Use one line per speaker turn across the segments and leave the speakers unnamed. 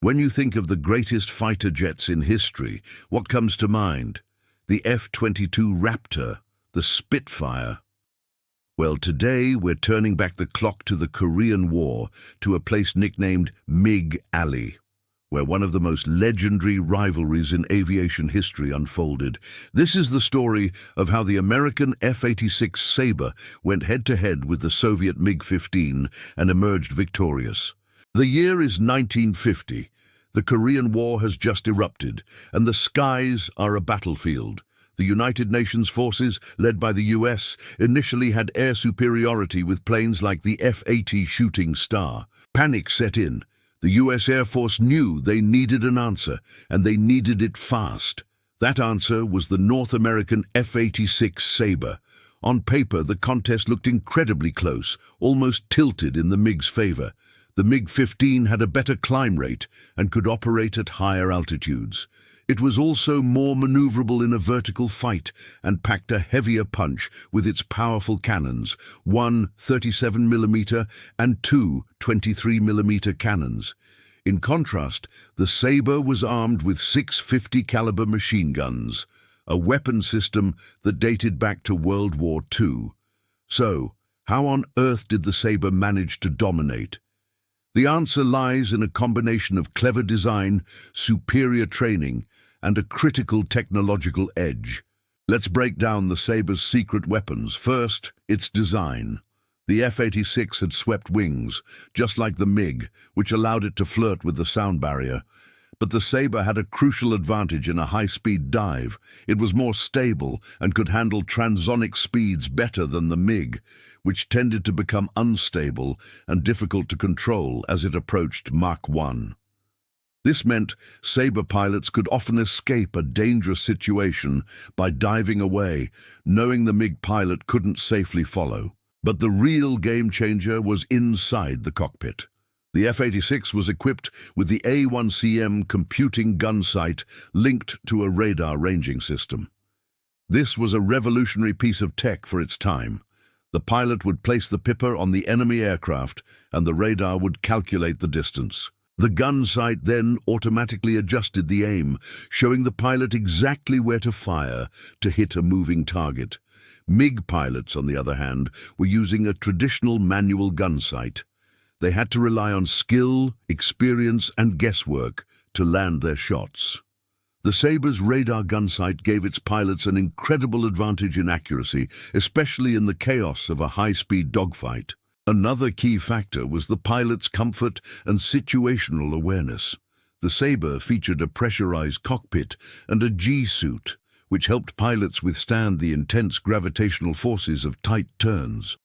When you think of the greatest fighter jets in history, what comes to mind? The F-22 Raptor, the Spitfire. Well, today we're turning back the clock to the Korean War, to a place nicknamed MiG Alley, where one of the most legendary rivalries in aviation history unfolded. This is the story of how the American F-86 Sabre went head-to-head with the Soviet MiG-15 and emerged victorious. The year is 1950. The Korean War has just erupted, and the skies are a battlefield. The United Nations forces, led by the US, initially had air superiority with planes like the F-80 Shooting Star. Panic set in. The US Air Force knew they needed an answer, and they needed it fast. That answer was the North American F-86 Sabre. On paper, the contest looked incredibly close, almost tilted in the MiG's favor. The MiG-15 had a better climb rate and could operate at higher altitudes. It was also more maneuverable in a vertical fight and packed a heavier punch with its powerful cannons, one 37mm and two 23mm cannons. In contrast, the Sabre was armed with 650 caliber machine guns, a weapon system that dated back to World War II. So, how on earth did the Sabre manage to dominate? The answer lies in a combination of clever design, superior training, and a critical technological edge. Let's break down the Sabre's secret weapons. First, its design. The F-86 had swept wings, just like the MiG, which allowed it to flirt with the sound barrier. But the Sabre had a crucial advantage in a high-speed dive. It was more stable and could handle transonic speeds better than the MiG, which tended to become unstable and difficult to control as it approached Mach 1. This meant Sabre pilots could often escape a dangerous situation by diving away, knowing the MiG pilot couldn't safely follow. But the real game-changer was inside the cockpit. The F-86 was equipped with the A1CM computing gun sight linked to a radar ranging system. This was a revolutionary piece of tech for its time. The pilot would place the pipper on the enemy aircraft, and the radar would calculate the distance. The gun sight then automatically adjusted the aim, showing the pilot exactly where to fire to hit a moving target. MiG pilots, on the other hand, were using a traditional manual gun sight. They had to rely on skill, experience, and guesswork to land their shots. The Sabre's radar gun sight gave its pilots an incredible advantage in accuracy, especially in the chaos of a high-speed dogfight. Another key factor was the pilot's comfort and situational awareness. The Sabre featured a pressurized cockpit and a G-suit, which helped pilots withstand the intense gravitational forces of tight turns.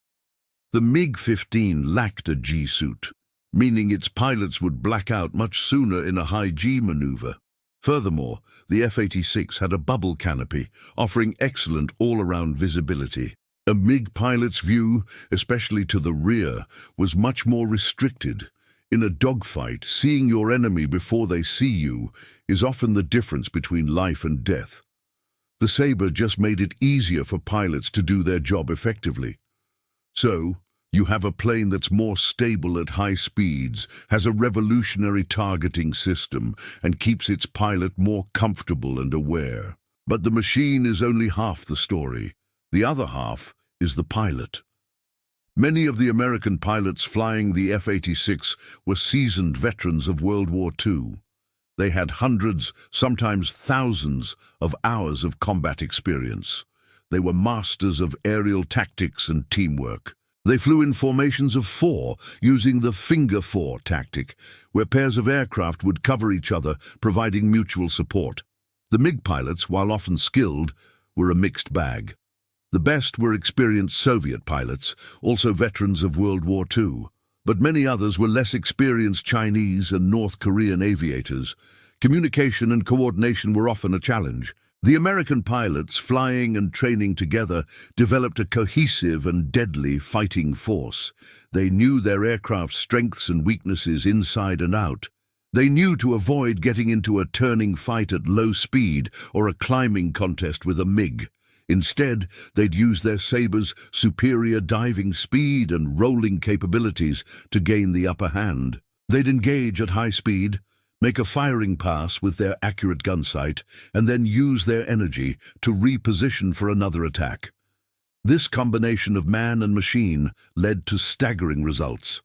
The MiG-15 lacked a G-suit, meaning its pilots would black out much sooner in a high-G maneuver. Furthermore, the F-86 had a bubble canopy, offering excellent all-around visibility. A MiG pilot's view, especially to the rear, was much more restricted. In a dogfight, seeing your enemy before they see you is often the difference between life and death. The Sabre just made it easier for pilots to do their job effectively. So, you have a plane that's more stable at high speeds, has a revolutionary targeting system, and keeps its pilot more comfortable and aware. But the machine is only half the story. The other half is the pilot. Many of the American pilots flying the F-86 were seasoned veterans of World War II. They had hundreds, sometimes thousands, of hours of combat experience. They were masters of aerial tactics and teamwork. They flew in formations of four, using the finger four tactic, where pairs of aircraft would cover each other, providing mutual support. The MiG pilots, while often skilled, were a mixed bag. The best were experienced Soviet pilots, also veterans of World War II. But many others were less experienced Chinese and North Korean aviators. Communication and coordination were often a challenge. The American pilots, flying and training together, developed a cohesive and deadly fighting force. They knew their aircraft's strengths and weaknesses inside and out. They knew to avoid getting into a turning fight at low speed or a climbing contest with a MiG. Instead, they'd use their Sabre's superior diving speed and rolling capabilities to gain the upper hand. They'd engage at high speed, make a firing pass with their accurate gun sight, and then use their energy to reposition for another attack. This combination of man and machine led to staggering results.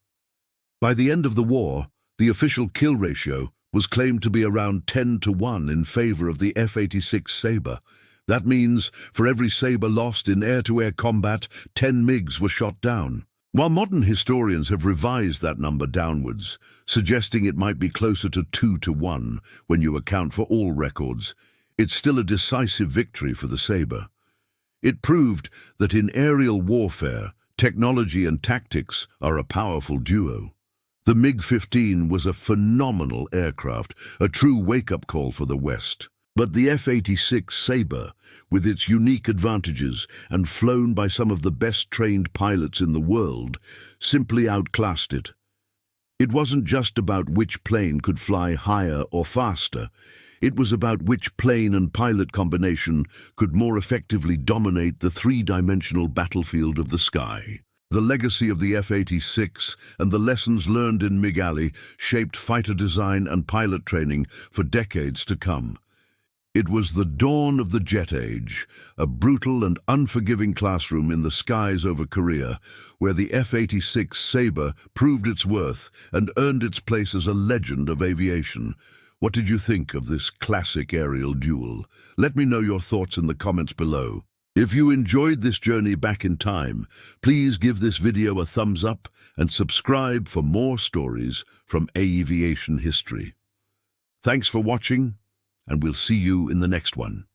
By the end of the war, the official kill ratio was claimed to be around 10-1 in favor of the F-86 Sabre. That means for every Sabre lost in air-to-air combat, 10 MiGs were shot down. While modern historians have revised that number downwards, suggesting it might be closer to 2-1 when you account for all records, it's still a decisive victory for the Sabre. It proved that in aerial warfare, technology and tactics are a powerful duo. The MiG-15 was a phenomenal aircraft, a true wake-up call for the West. But the F-86 Sabre, with its unique advantages and flown by some of the best-trained pilots in the world, simply outclassed it. It wasn't just about which plane could fly higher or faster. It was about which plane and pilot combination could more effectively dominate the three-dimensional battlefield of the sky. The legacy of the F-86 and the lessons learned in MiG Alley shaped fighter design and pilot training for decades to come. It was the dawn of the jet age, a brutal and unforgiving classroom in the skies over Korea, where the F-86 Sabre proved its worth and earned its place as a legend of aviation. What did you think of this classic aerial duel? Let me know your thoughts in the comments below. If you enjoyed this journey back in time, please give this video a thumbs up and subscribe for more stories from aviation history. Thanks for watching, and we'll see you in the next one.